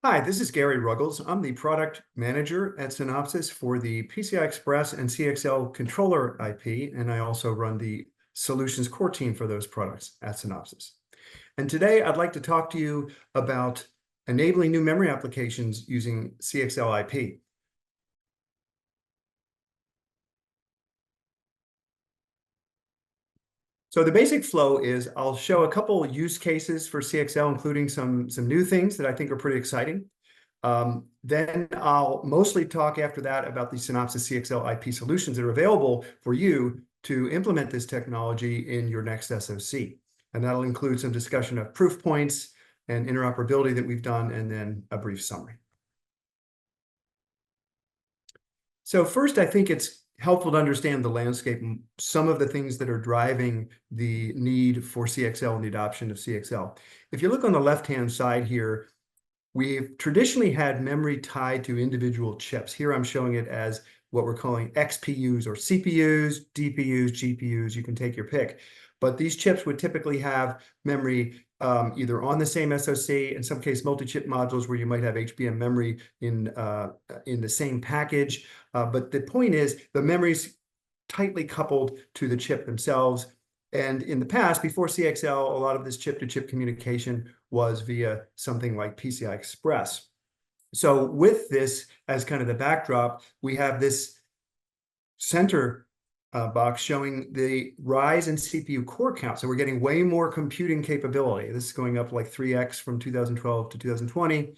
Hi, this is Gary Ruggles. I'm the product manager at Synopsys for the PCI Express and CXL controller IP, and I also run the solutions core team for those products at Synopsys. And today I'd like to talk to you about enabling new memory applications using CXL IP. So the basic flow is I'll show a couple use cases for CXL, including some new things that I think are pretty exciting. Then I'll mostly talk after that about the Synopsys CXL IP solutions that are available for you to implement this technology in your next SoC. And that'll include some discussion of proof points and interoperability that we've done, and then a brief summary. So first, I think it's helpful to understand the landscape and some of the things that are driving the need for CXL and the adoption of CXL. If you look on the left-hand side here, we've traditionally had memory tied to individual chips. Here I'm showing it as what we're calling XPUs or CPUs, DPUs, GPUs, you can take your pick. But these chips would typically have memory either on the same SoC, in some case multi-chip modules where you might have HBM memory in the same package. But the point is the memory's tightly coupled to the chip themselves. And in the past, before CXL, a lot of this chip-to-chip communication was via something like PCI Express. So with this as kind of the backdrop, we have this center box showing the rise in CPU core count. So we're getting way more computing capability. This is going up like 3x from 2012 to 2020.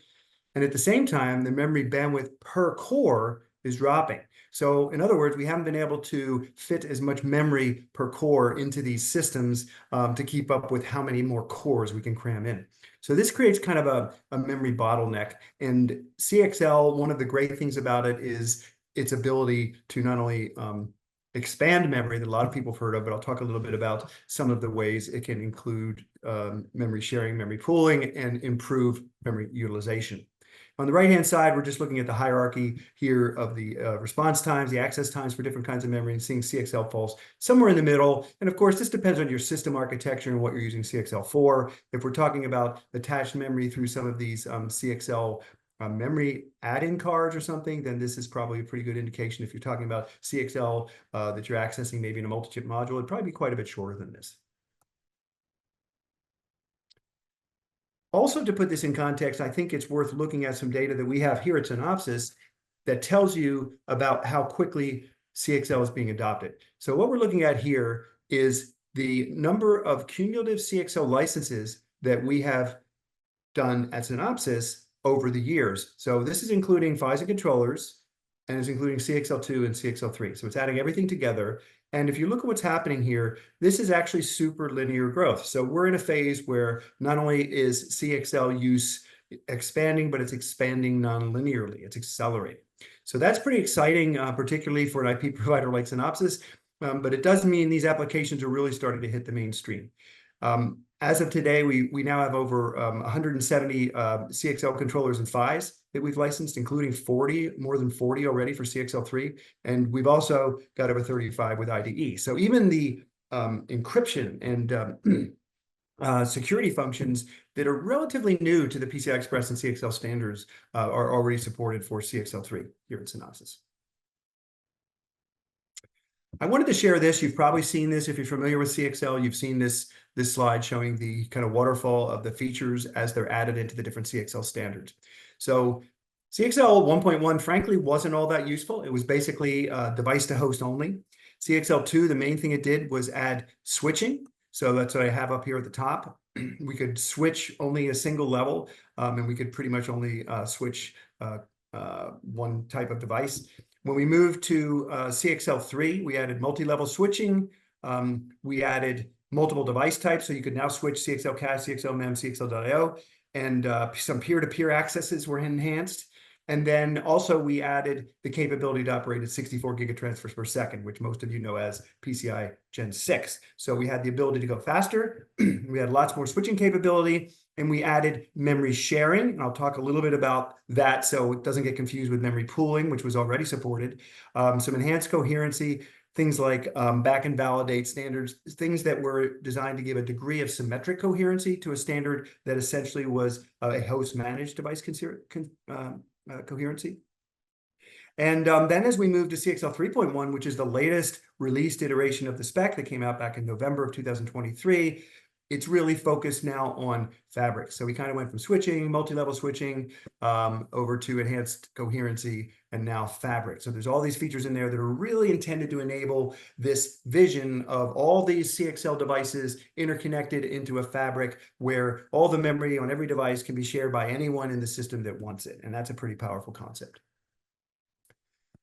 And at the same time, the memory bandwidth per core is dropping. So in other words, we haven't been able to fit as much memory per core into these systems to keep up with how many more cores we can cram in. So this creates kind of a memory bottleneck. And CXL, one of the great things about it is its ability to not only expand memory that a lot of people have heard of, but I'll talk a little bit about some of the ways it can include memory sharing, memory pooling, and improve memory utilization. On the right-hand side, we're just looking at the hierarchy here of the response times, the access times for different kinds of memory, and seeing CXL falls somewhere in the middle. And of course, this depends on your system architecture and what you're using CXL for. If we're talking about attached memory through some of these CXL memory add-in cards or something, then this is probably a pretty good indication. If you're talking about CXL that you're accessing maybe in a multi-chip module, it'd probably be quite a bit shorter than this. Also, to put this in context, I think it's worth looking at some data that we have here at Synopsys that tells you about how quickly CXL is being adopted. So what we're looking at here is the number of cumulative CXL licenses that we have done at Synopsys over the years. So this is including PHYs and controllers, and it's including CXL2 and CXL3. So it's adding everything together. And if you look at what's happening here, this is actually super linear growth. So we're in a phase where not only is CXL use expanding, but it's expanding non-linearly. It's accelerating. So that's pretty exciting, particularly for an IP provider like Synopsys. But it does mean these applications are really starting to hit the mainstream. As of today, we now have over 170 CXL controllers and PHYs that we've licensed, including more than 40 already for CXL3. And we've also got over 35 with IDE. So even the encryption and security functions that are relatively new to the PCI Express and CXL standards are already supported for CXL3 here at Synopsys. I wanted to share this. You've probably seen this. If you're familiar with CXL, you've seen this slide showing the kind of waterfall of the features as they're added into the different CXL standards. So CXL 1.1, frankly, wasn't all that useful. It was basically device to host only. CXL2, the main thing it did was add switching. So that's what I have up here at the top. We could switch only a single level, and we could pretty much only switch one type of device. When we moved to CXL3, we added multi-level switching. We added multiple device types, so you could now switch CXL cache, CXL mem, CXL.io, and some peer-to-peer accesses were enhanced. And then also we added the capability to operate at 64 gigatransfers per second, which most of you know as PCI Gen 6. So we had the ability to go faster. We had lots more switching capability, and we added memory sharing. And I'll talk a little bit about that so it doesn't get confused with memory pooling, which was already supported. Some enhanced coherency. things like back and validate standards, things that were designed to give a degree of symmetric coherency to a standard that essentially was a host managed device coherency. And then as we move to CXL 3.1, which is the latest released iteration of the spec that came out back in November of 2023, it's really focused now on fabric. So we kind of went from switching, multi-level switching, over to enhanced coherency, and now fabric. So there's all these features in there that are really intended to enable this vision of all these CXL devices interconnected into a fabric where all the memory on every device can be shared by anyone in the system that wants it. And that's a pretty powerful concept.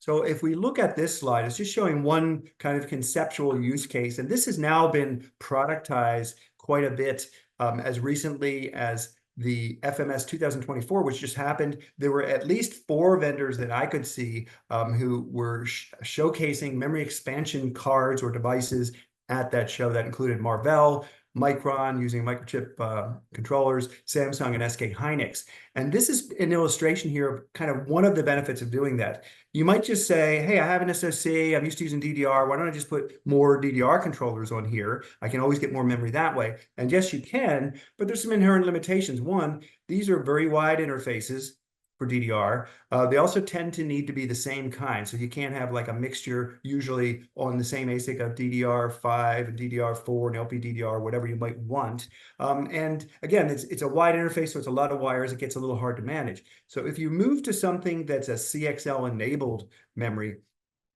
So if we look at this slide, it's just showing one kind of conceptual use case, and this has now been productized quite a bit as recently as the FMS 2024, which just happened. There were at least 4 vendors that I could see who were showcasing memory expansion cards or devices at that show. That included Marvell, Micron using microchip controllers, Samsung, and SK Hynix. And this is an illustration here of kind of one of the benefits of doing that. You might just say, hey, I have an SoC, I'm used to using DDR, why don't I just put more DDR controllers on here? I can always get more memory that way. And yes, you can, but there's some inherent limitations. One, these are very wide interfaces for DDR. They also tend to need to be the same kind. So you can't have like a mixture usually on the same ASIC of DDR5 and DDR4 and LPDDR, whatever you might want. And again, it's a wide interface, so it's a lot of wires. It gets a little hard to manage. So if you move to something that's a CXL enabled memory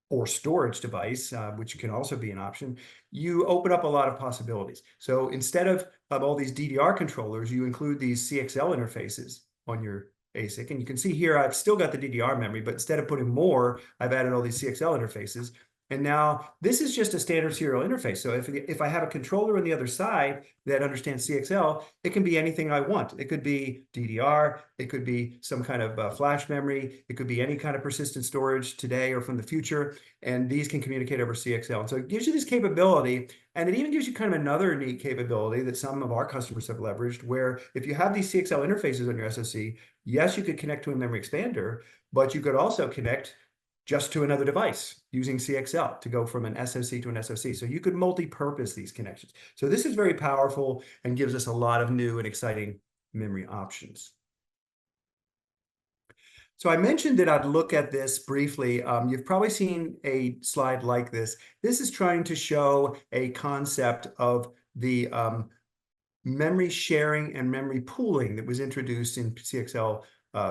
or storage device, which can also be an option, you open up a lot of possibilities. So instead of all these DDR controllers, you include these CXL interfaces on your ASIC. And you can see here, I've still got the DDR memory, but instead of putting more, I've added all these CXL interfaces. And now this is just a standard serial interface. So if I have a controller on the other side that understands CXL, it can be anything I want. It could be DDR, it could be some kind of flash memory, it could be any kind of persistent storage today or from the future, and these can communicate over CXL. And so it gives you this capability, and it even gives you kind of another neat capability that some of our customers have leveraged, where if you have these CXL interfaces on your SoC, yes, you could connect to a memory expander, but you could also connect just to another device using CXL to go from an SoC to an SoC. So you could multi-purpose these connections. So this is very powerful and gives us a lot of new and exciting memory options. So I mentioned that I'd look at this briefly. You've probably seen a slide like this. This is trying to show a concept of the memory sharing and memory pooling that was introduced in CXL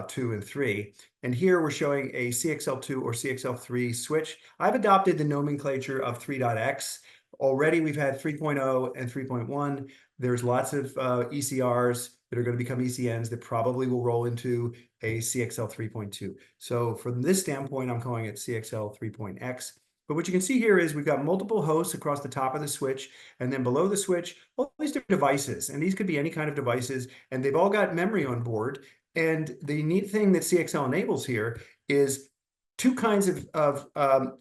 2 and 3. And here we're showing a CXL2 or CXL3 switch. I've adopted the nomenclature of 3.x. Already we've had 3.0 and 3.1. There's lots of ECRs that are going to become ECNs that probably will roll into a CXL 3.2. So from this standpoint, I'm calling it CXL 3.x. But what you can see here is we've got multiple hosts across the top of the switch, and then below the switch, all these different devices. And these could be any kind of devices, and they've all got memory on board. And the neat thing that CXL enables here is 2 kinds of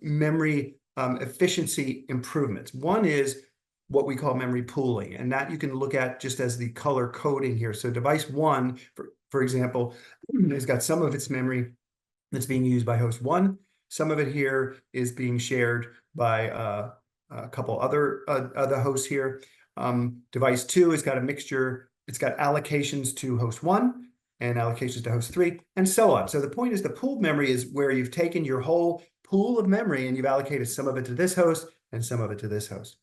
memory efficiency improvements. One is what we call memory pooling, and that you can look at just as the color coding here. So device 1, for example, has got some of its memory that's being used by host 1. Some of it here is being shared by a couple other hosts here. Device 2 has got a mixture. It's got allocations to host 1 and allocations to host 3, and so on. So the point is the pooled memory is where you've taken your whole pool of memory and you've allocated some of it to this host and some of it to this host.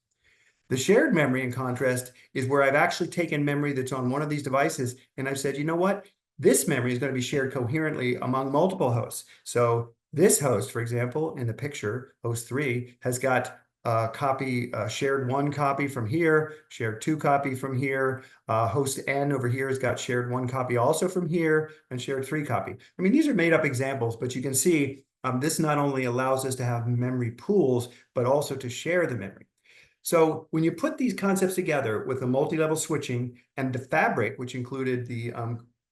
The shared memory, in contrast, is where I've actually taken memory that's on one of these devices and I've said, you know what? This memory is going to be shared coherently among multiple hosts. So this host, for example, in the picture, host 3, has got a copy, shared 1 copy from here, shared 2 copy from here. Host N over here has got shared 1 copy also from here, and shared 3 copy. I mean, these are made up examples, but you can see this not only allows us to have memory pools, but also to share the memory. So when you put these concepts together with the multi-level switching and the fabric, which included the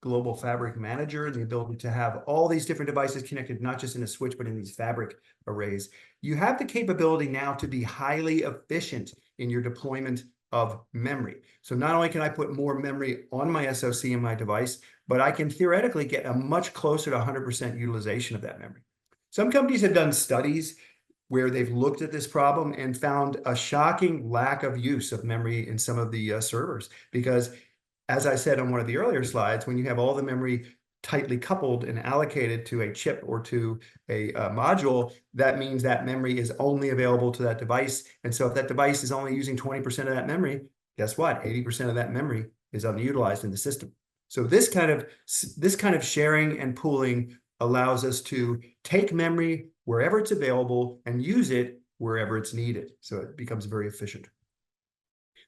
global fabric manager, the ability to have all these different devices connected, not just in a switch, but in these fabric arrays, you have the capability now to be highly efficient in your deployment of memory. So not only can I put more memory on my SoC in my device, but I can theoretically get a much closer to 100% utilization of that memory. Some companies have done studies where they've looked at this problem and found a shocking lack of use of memory in some of the servers. Because as I said on one of the earlier slides, when you have all the memory tightly coupled and allocated to a chip or to a module, that means that memory is only available to that device. And so if that device is only using 20% of that memory, guess what? 80% of that memory is unutilized in the system. So this kind of sharing and pooling allows us to take memory wherever it's available and use it wherever it's needed. So it becomes very efficient.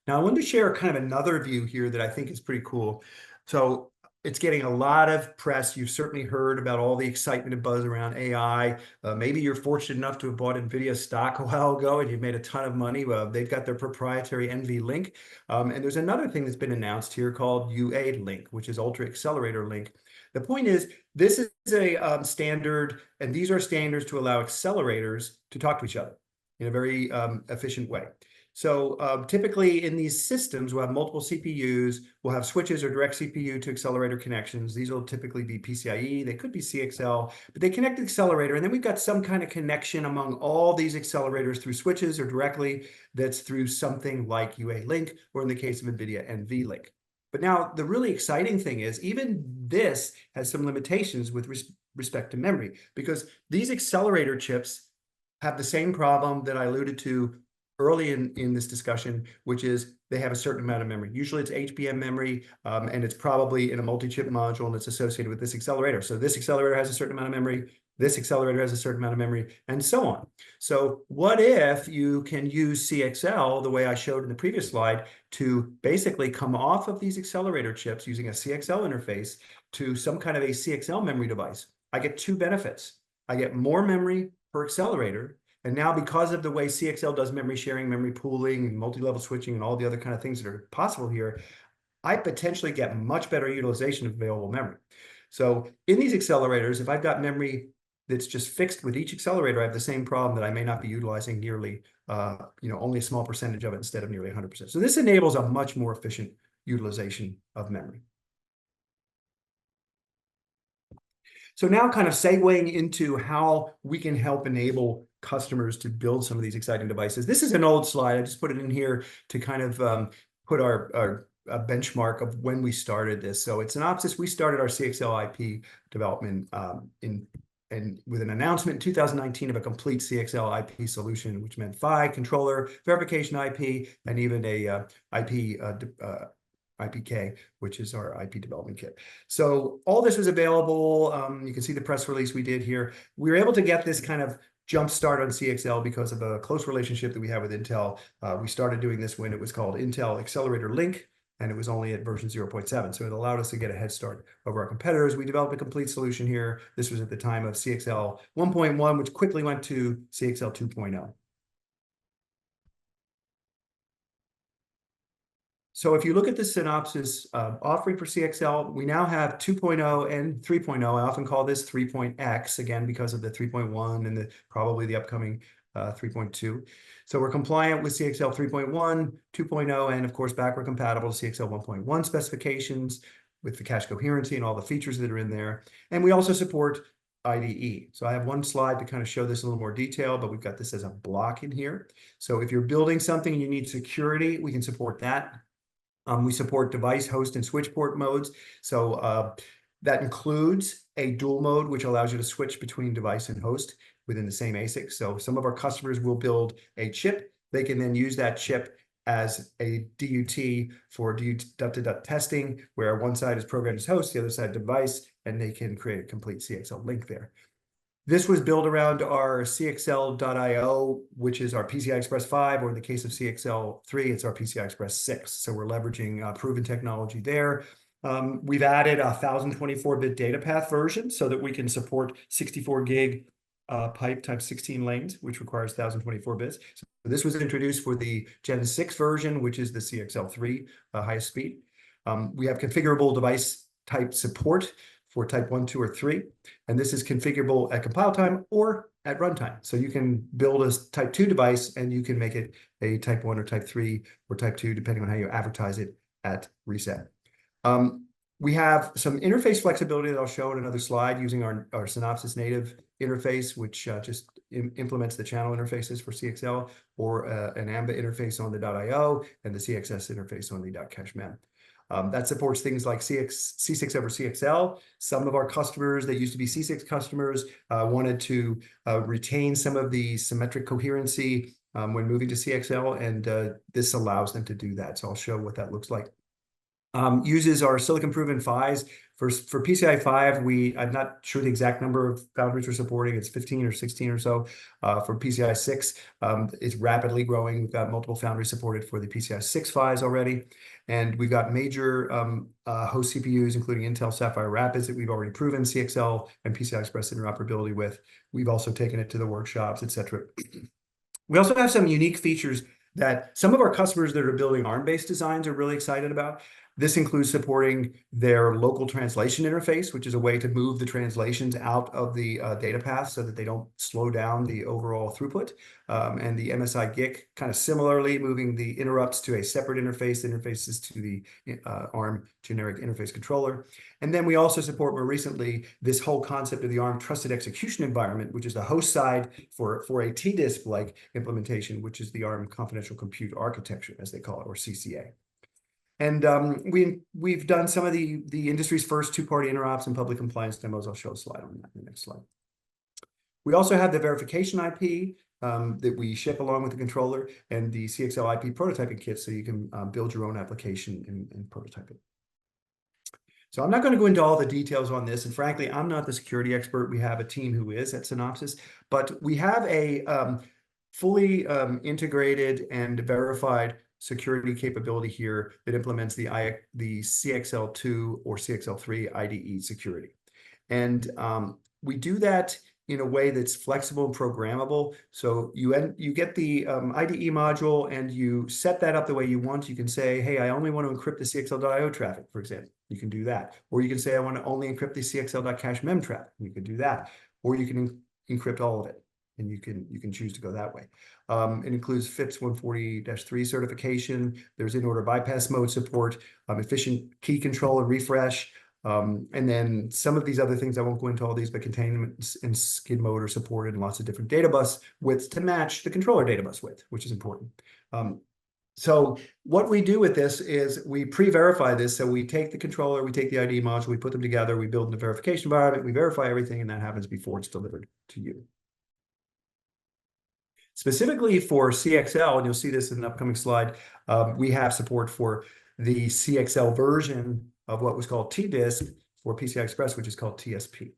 Now, I wanted to share kind of another view here that I think is pretty cool. So it's getting a lot of press. You've certainly heard about all the excitement and buzz around AI. Maybe you're fortunate enough to have bought NVIDIA stock a while ago and you've made a ton of money. They've got their proprietary NVLink. And there's another thing that's been announced here called UA Link, which is Ultra Accelerator Link. The point is, this is a standard, and these are standards to allow accelerators to talk to each other in a very efficient way. So typically in these systems, we'll have multiple CPUs, we'll have switches or direct CPU to accelerator connections. These will typically be PCIe, they could be CXL, but they connect the accelerator, and then we've got some kind of connection among all these accelerators through switches or directly that's through something like UA Link, or in the case of NVIDIA, NVLink. But now the really exciting thing is even this has some limitations with respect to memory, because these accelerator chips have the same problem that I alluded to early in this discussion, which is they have a certain amount of memory. Usually it's HBM memory, and it's probably in a multi-chip module, and it's associated with this accelerator. So this accelerator has a certain amount of memory, this accelerator has a certain amount of memory, and so on. So what if you can use CXL, the way I showed in the previous slide, to basically come off of these accelerator chips using a CXL interface to some kind of a CXL memory device? I get two benefits. I get more memory per accelerator, and now, because of the way CXL does memory sharing, memory pooling, and multi-level switching, and all the other kind of things that are possible here, I potentially get much better utilization of available memory. So in these accelerators, if I've got memory that's just fixed with each accelerator, I have the same problem that I may not be utilizing nearly, only a small percentage of it instead of nearly 100%. So this enables a much more efficient utilization of memory. So now kind of segueing into how we can help enable customers to build some of these exciting devices. This is an old slide. I just put it in here to kind of put our benchmark of when we started this. So at Synopsys, we started our CXL IP development with an announcement in 2019 of a complete CXL IP solution, which meant PHY, controller, verification IP, and even a IPK, which is our IP development kit. So all this was available. You can see the press release we did here. We were able to get this kind of jump start on CXL because of a close relationship that we have with Intel. We started doing this when it was called Intel Accelerator Link, and it was only at version 0.7. So it allowed us to get a head start over our competitors. We developed a complete solution here. This was at the time of CXL 1.1, which quickly went to CXL 2.0. So if you look at the Synopsys offering for CXL, we now have 2.0 and 3.0. I often call this 3.x, again, because of the 3.1 and probably the upcoming 3.2. So we're compliant with CXL 3.1, 2.0, and of course, backward compatible to CXL 1.1 specifications with the cache coherency and all the features that are in there. And we also support IDE. So I have one slide to kind of show this in a little more detail, but we've got this as a block in here. So if you're building something and you need security, we can support that. We support device, host, and switch port modes. So that includes a dual mode, which allows you to switch between device and host within the same ASIC. So some of our customers will build a chip. They can then use that chip as a DUT for DUT testing, where one side is programmed as host, the other side device, and they can create a complete CXL link there. This was built around our CXL.io, which is our PCI Express 5, or in the case of CXL 3, it's our PCI Express 6. So we're leveraging proven technology there. We've added a 1024-bit data path version so that we can support 64 gig pipe type 16 lanes, which requires 1024 bits. So this was introduced for the Gen 6 version, which is the CXL 3 highest speed. We have configurable device type support for type 1, 2, or 3. And this is configurable at compile time or at runtime. So you can build a type 2 device and you can make it a type 1 or type 3 or type 2, depending on how you advertise it at reset. We have some interface flexibility that I'll show in another slide using our Synopsys native interface, which just implements the channel interfaces for CXL, or an AMBA interface on the .io, and the CXS interface on the .cache mem. That supports things like C6 over CXL. Some of our customers that used to be C6 customers wanted to retain some of the symmetric coherency when moving to CXL, and this allows them to do that. So I'll show what that looks like. Uses our silicon proven PHYs. For PCI 5, I'm not sure the exact number of foundries we're supporting. It's 15 or 16 or so. For PCI 6, it's rapidly growing. We've got multiple foundries supported for the PCI 6 PHYs already. And we've got major host CPUs, including Intel Sapphire Rapids, that we've already proven CXL and PCI Express interoperability with. We've also taken it to the workshops, et cetera. We also have some unique features that some of our customers that are building ARM-based designs are really excited about. This includes supporting their local translation interface, which is a way to move the translations out of the data path so that they don't slow down the overall throughput. And the MSI GIC, kind of similarly, moving the interrupts to a separate interface, interfaces to the ARM generic interface controller. And then we also support more recently this whole concept of the ARM trusted execution environment, which is the host side for a TDISC-like implementation, which is the ARM confidential compute architecture, as they call it, or CCA. And we've done some of the industry's first two-party interops and public compliance demos. I'll show a slide on that in the next slide. We also have the verification IP that we ship along with the controller, and the CXL IP prototyping kit, so you can build your own application and prototype it. So I'm not going to go into all the details on this, and frankly, I'm not the security expert. We have a team who is at Synopsys, but we have a fully integrated and verified security capability here that implements the CXL2 or CXL3 IDE security. And we do that in a way that's flexible and programmable. So you get the IDE module and you set that up the way you want. You can say, hey, I only want to encrypt the CXL.io traffic, for example. You can do that. Or you can say, I want to only encrypt the CXL.cache mem traffic. You can do that. Or you can encrypt all of it. And you can choose to go that way. It includes FIPS 140-3 certification. There's in-order bypass mode support, efficient key control and refresh, and then some of these other things. I won't go into all these, but containment and skid mode are supported, and lots of different data bus widths to match the controller data bus width, which is important. So what we do with this is we pre-verify this. So we take the controller, we take the IDE module, we put them together, we build in a verification environment, we verify everything, and that happens before it's delivered to you. Specifically for CXL, and you'll see this in an upcoming slide, we have support for the CXL version of what was called TDISC for PCI Express, which is called TSP.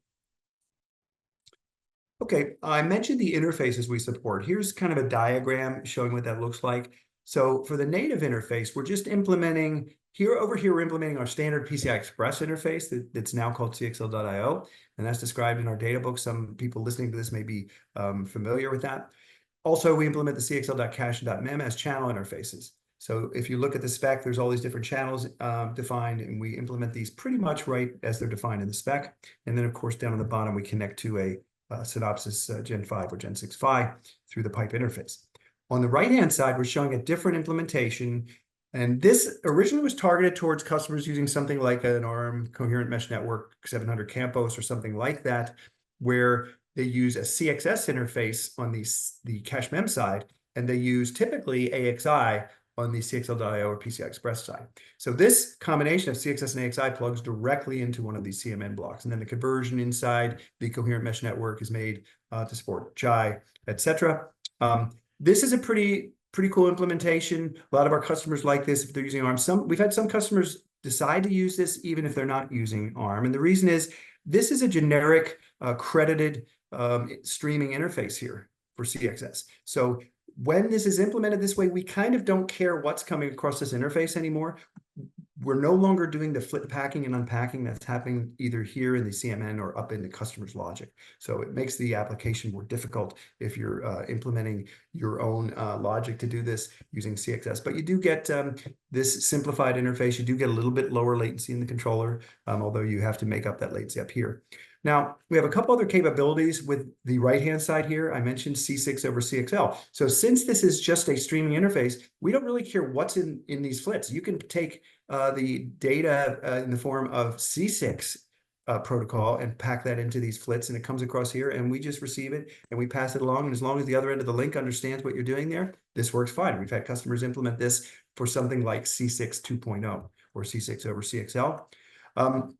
Okay, I mentioned the interfaces we support. Here's kind of a diagram showing what that looks like. So for the native interface, we're just implementing over here, we're implementing our standard PCI Express interface that's now called CXL.io, and that's described in our data book. Some people listening to this may be familiar with that. Also, we implement the CXL.cache and .mem as channel interfaces. So if you look at the spec, there's all these different channels defined, and we implement these pretty much right as they're defined in the spec. And then, of course, down on the bottom, we connect to a Synopsys Gen 5 or Gen 6 PHY through the pipe interface. On the right-hand side, we're showing a different implementation. And this originally was targeted towards customers using something like an ARM Coherent Mesh Network 700 Campos or something like that, where they use a CXS interface on the cache mem side, and they use typically AXI on the CXL.io or PCI Express side. So this combination of CXS and AXI plugs directly into one of these CMN blocks, and then the conversion inside the coherent mesh network is made to support JI, etc. This is a pretty cool implementation. A lot of our customers like this if they're using ARM. We've had some customers decide to use this even if they're not using ARM, and the reason is this is a generic credited streaming interface here for CXS. So when this is implemented this way, we kind of don't care what's coming across this interface anymore. We're no longer doing the flip packing and unpacking that's happening either here in the CMN or up in the customer's logic. So it makes the application more difficult if you're implementing your own logic to do this using CXS. But you do get this simplified interface. You do get a little bit lower latency in the controller, although you have to make up that latency up here. Now, we have a couple other capabilities with the right-hand side here. I mentioned C6 over CXL. So since this is just a streaming interface, we don't really care what's in these flits. You can take the data in the form of C6 protocol and pack that into these flits, and it comes across here, and we just receive it and we pass it along. And as long as the other end of the link understands what you're doing there, this works fine. We've had customers implement this for something like C6 2.0 or C6 over CXL.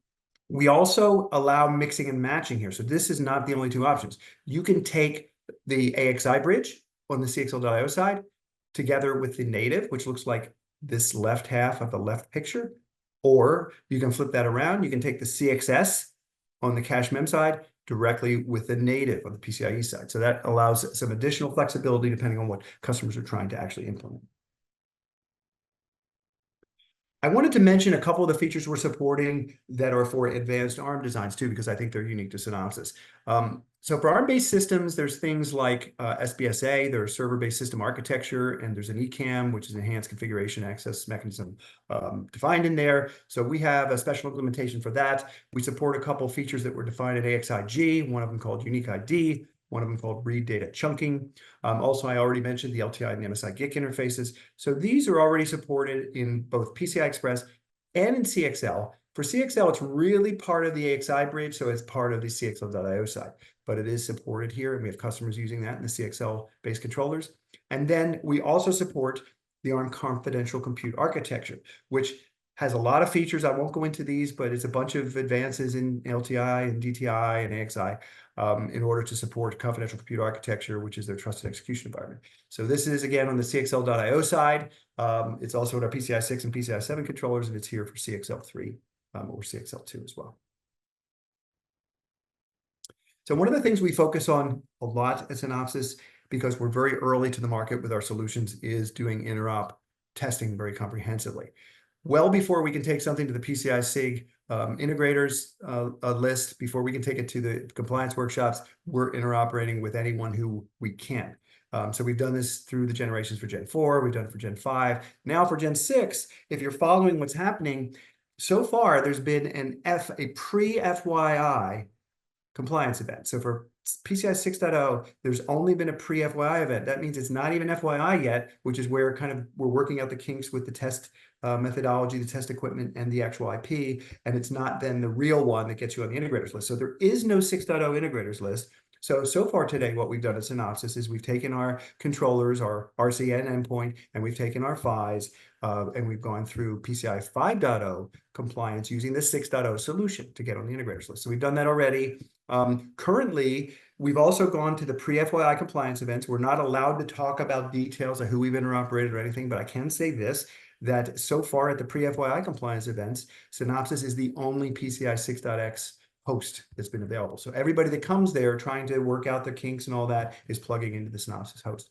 We also allow mixing and matching here. So this is not the only two options. You can take the AXI bridge on the CXL.io side together with the native, which looks like this left half of the left picture, or you can flip that around. You can take the CXS on the cache mem side directly with the native on the PCIe side. So that allows some additional flexibility depending on what customers are trying to actually implement. I wanted to mention a couple of the features we're supporting that are for advanced ARM designs too, because I think they're unique to Synopsys. So for ARM-based systems, there's things like SBSA, there's server-based system architecture, and there's an ECAM, which is enhanced configuration access mechanism defined in there. So we have a special implementation for that. We support a couple of features that were defined at AXIG, one of them called unique ID, one of them called read data chunking. Also, I already mentioned the LTI and the MSI GIC interfaces. So these are already supported in both PCI Express and in CXL. For CXL, it's really part of the AXI bridge, so it's part of the CXL.io side, but it is supported here, and we have customers using that in the CXL-based controllers. And then we also support the ARM confidential compute architecture, which has a lot of features. I won't go into these, but it's a bunch of advances in LTI and DTI and AXI in order to support confidential compute architecture, which is their trusted execution environment. So this is, again, on the CXL.io side. It's also in our PCI 6 and PCI 7 controllers, and it's here for CXL 3 or CXL 2 as well. So one of the things we focus on a lot at Synopsys, because we're very early to the market with our solutions, is doing interop testing very comprehensively. Well before we can take something to the PCI SIG integrators list, before we can take it to the compliance workshops, we're interoperating with anyone who we can. So we've done this through the generations for Gen 4, we've done it for Gen 5. Now for Gen 6, if you're following what's happening, so far there's been a pre-FYI compliance event. So for PCI 6.0, there's only been a pre-FYI event. That means it's not even FYI yet, which is where we're working out the kinks with the test methodology, the test equipment, and the actual IP, and it's not then the real one that gets you on the integrators list. So there is no 6.0 integrators list. So far today, what we've done at Synopsys is we've taken our controllers, our RCN endpoint, and we've taken our PHYs, and we've gone through PCI 5.0 compliance using the 6.0 solution to get on the integrators list. So we've done that already. Currently, we've also gone to the pre-FYI compliance events. We're not allowed to talk about details of who we've interoperated or anything, but I can say this, that so far at the pre-FYI compliance events, Synopsys is the only PCI 6.x host that's been available. So everybody that comes there trying to work out their kinks and all that is plugging into the Synopsys host.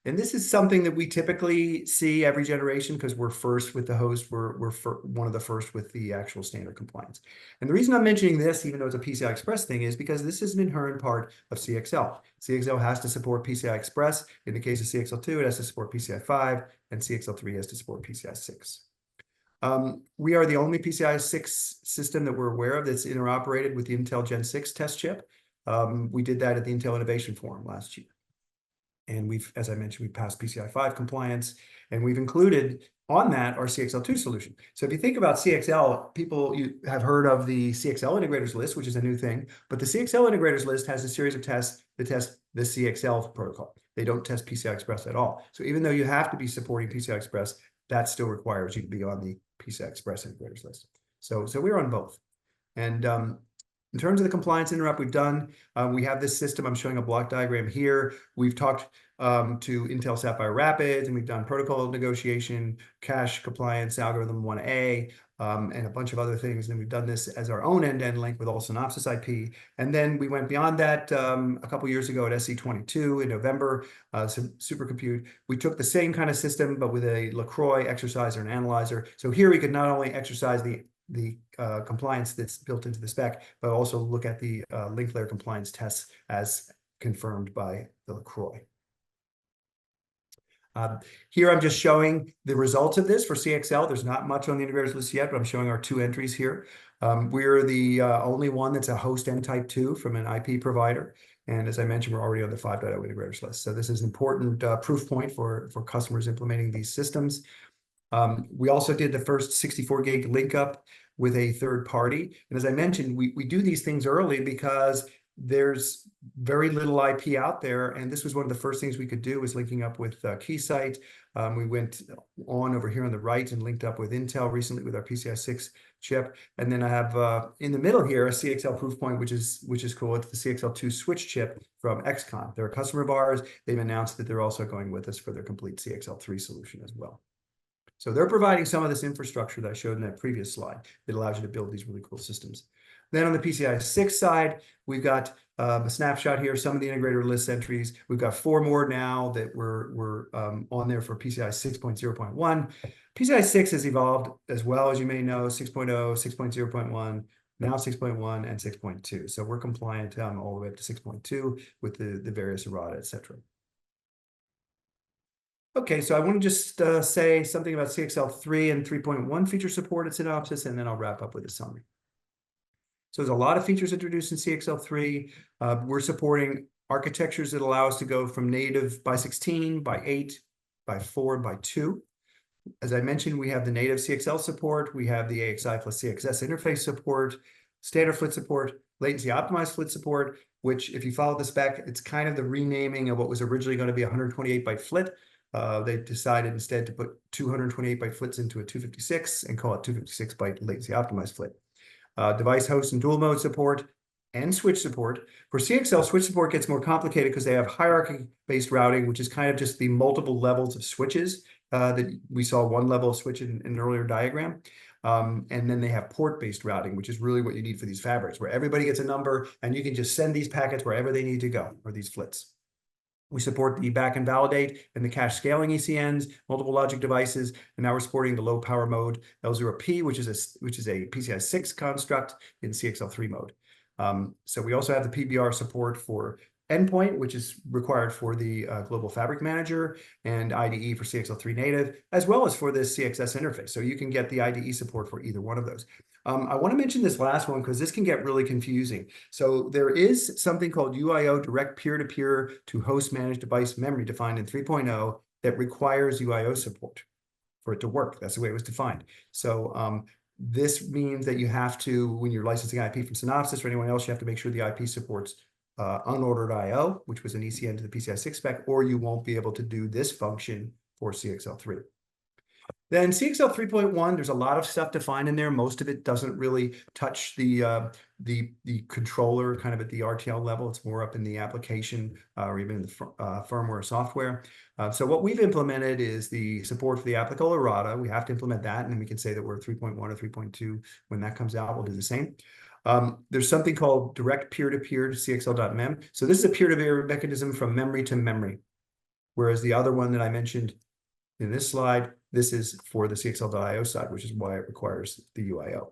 And this is something that we typically see every generation because we're first with the host. We're one of the first with the actual standard compliance. And the reason I'm mentioning this, even though it's a PCI Express thing, is because this is an inherent part of CXL. CXL has to support PCI Express. In the case of CXL 2, it has to support PCI 5, and CXL 3 has to support PCI 6. We are the only PCI 6 system that we're aware of that's interoperated with the Intel Gen 6 test chip. We did that at the Intel Innovation Forum last year. And we've, as I mentioned, we passed PCI 5 compliance, and we've included on that our CXL 2 solution. So if you think about CXL, you have heard of the CXL integrators list, which is a new thing, but the CXL integrators list has a series of tests that test the CXL protocol. They don't test PCI Express at all. So even though you have to be supporting PCI Express, that still requires you to be on the PCI Express integrators list. So we're on both. And in terms of the compliance interrupt we've done, we have this system. I'm showing a block diagram here. We've talked to Intel Sapphire Rapids, and we've done protocol negotiation, cache compliance, algorithm 1A, and a bunch of other things. And we've done this as our own end-to-end link with all Synopsys IP. And then we went beyond that a couple years ago at SC22 in November, Supercompute. We took the same kind of system, but with a LaCroix exerciser and analyzer. So here we could not only exercise the compliance that's built into the spec, but also look at the link layer compliance tests as confirmed by the LaCroix. Here I'm just showing the results of this for CXL. There's not much on the integrators list yet, but I'm showing our 2 entries here. We're the only one that's a host N type 2 from an IP provider. And as I mentioned, we're already on the 5.0 integrators list. So this is an important proof point for customers implementing these systems. We also did the first 64 gig link up with a third party. And as I mentioned, we do these things early because there's very little IP out there. And this was one of the first things we could do, was linking up with Keysight. We went on over here on the right and linked up with Intel recently with our PCI 6 chip. And then I have in the middle here a CXL proof point, which is cool. It's the CXL2 switch chip from XConn. They're a customer of ours. They've announced that they're also going with us for their complete CXL3 solution as well. So they're providing some of this infrastructure that I showed in that previous slide that allows you to build these really cool systems. Then on the PCI 6 side, we've got a snapshot here, some of the integrator list entries. We've got 4 more now that we're on there for PCI 6.0.1. PCI 6 has evolved as well, as you may know, 6.0, 6.0.1, now 6.1 and 6.2. So we're compliant all the way up to 6.2 with the various errata, et cetera. Okay, so I want to just say something about CXL3 and 3.1 feature support at Synopsys, and then I'll wrap up with a summary. So there's a lot of features introduced in CXL3. We're supporting architectures that allow us to go from native by 16, by 8, by 4, by 2. As I mentioned, we have the native CXL support. We have the AXI plus CXS interface support, standard FLIT support, latency optimized FLIT support, which if you follow the spec, it's kind of the renaming of what was originally going to be 128-byte FLIT. They decided instead to put 228-byte FLITs into a 256 and call it 256-byte latency optimized FLIT. Device host and dual mode support and switch support. For CXL, switch support gets more complicated because they have hierarchy-based routing, which is kind of just the multiple levels of switches that we saw one level of switch in an earlier diagram. And then they have port-based routing, which is really what you need for these fabrics, where everybody gets a number and you can just send these packets wherever they need to go, or these FLITs. We support the back and validate and the cache scaling ECNs, multiple logic devices, and now we're supporting the low power mode L0P, which is a PCI 6 construct in CXL3 mode. So we also have the PBR support for endpoint, which is required for the Global Fabric Manager, and IDE for CXL3 native, as well as for this CXS interface. So you can get the IDE support for either one of those. I want to mention this last one because this can get really confusing. So there is something called UIO, direct peer-to-peer to host managed device memory, defined in 3.0 that requires UIO support for it to work. That's the way it was defined. So this means that you have to, when you're licensing IP from Synopsys or anyone else, you have to make sure the IP supports unordered IO, which was an ECN to the PCI 6 spec, or you won't be able to do this function for CXL3. Then CXL 3.1, there's a lot of stuff defined in there. Most of it doesn't really touch the controller kind of at the RTL level. It's more up in the application or even in the firmware or software. So what we've implemented is the support for the applicable errata. We have to implement that, and then we can say that we're 3.1 or 3.2. When that comes out, we'll do the same. There's something called direct peer-to-peer to CXL.mem. So this is a peer-to-peer mechanism from memory to memory, whereas the other one that I mentioned in this slide, this is for the CXL.io side, which is why it requires the UIO.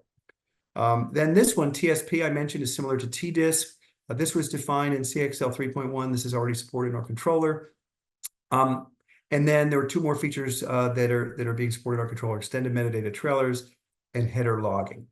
Then this one, TSP, I mentioned, is similar to TDISC. This was defined in CXL 3.1. This is already supported in our controller. And then there are 2 more features that are being supported in our controller: extended metadata trailers and header logging.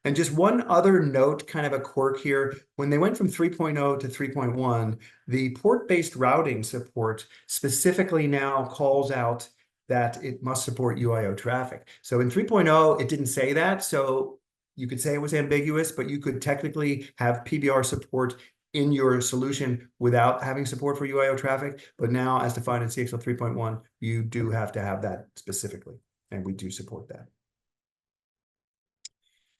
And just one other note, kind of a quirk here, when they went from 3.0 to 3.1, the port-based routing support specifically now calls out that it must support UIO traffic. So in 3.0, it didn't say that. So you could say it was ambiguous, but you could technically have PBR support in your solution without having support for UIO traffic. But now, as defined in CXL 3.1, you do have to have that specifically, and we do support that.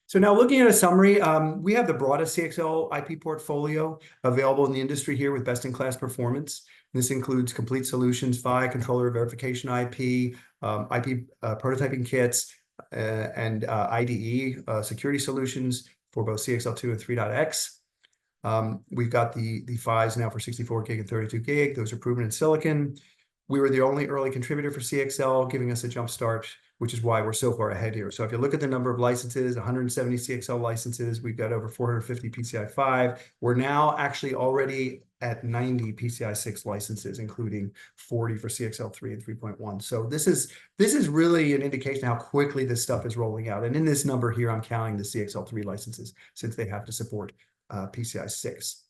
So now looking at a summary, we have the broadest CXL IP portfolio available in the industry here with best-in-class performance. This includes complete solutions, PHY, controller verification IP, IP prototyping kits, and IDE security solutions for both CXL2 and 3.x. We've got the PHYs now for 64 gig and 32 gig. Those are proven in silicon. We were the only early contributor for CXL, giving us a jump start, which is why we're so far ahead here. So if you look at the number of licenses, 170 CXL licenses, we've got over 450 PCI 5. We're now actually already at 90 PCI 6 licenses, including 40 for CXL 3 and 3.1. So this is really an indication of how quickly this stuff is rolling out. And in this number here, I'm counting the CXL 3 licenses since they have to support PCI 6.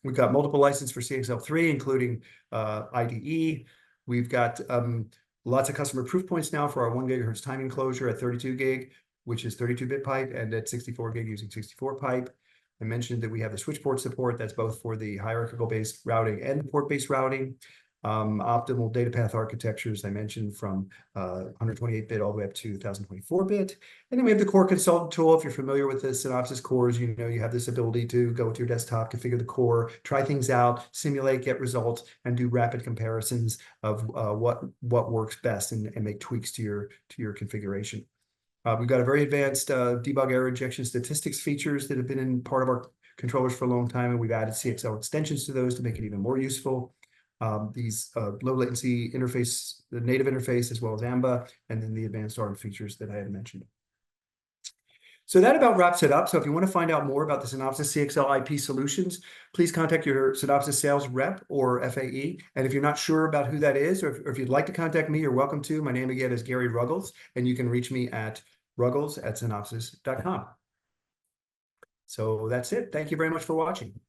We've got multiple licenses for CXL3, including IDE. We've got lots of customer proof points now for our 1 gigahertz timing closure at 32 gig. which is 32-bit pipe, and at 64 gig using 64 pipe. I mentioned that we have the switch port support. That's both for the hierarchical-based routing and port-based routing. Optimal data path architectures, I mentioned, from 128-bit all the way up to 1024-bit. And then we have the core consultant tool. If you're familiar with the Synopsys cores, you know you have this ability to go to your desktop, configure the core, try things out, simulate, get results, and do rapid comparisons of what works best, and make tweaks to your configuration. We've got a very advanced debug error injection statistics features that have been in part of our controllers for a long time, and we've added CXL extensions to those to make it even more useful. These low latency interface, the native interface, as well as AMBA, and then the advanced ARM features that I had mentioned. So that about wraps it up. So if you want to find out more about the Synopsys CXL IP solutions, please contact your Synopsys sales rep or FAE. And if you're not sure about who that is, or if you'd like to contact me, you're welcome to. My name again is Gary Ruggles, and you can reach me at ruggles@synopsys.com. So that's it. Thank you very much for watching.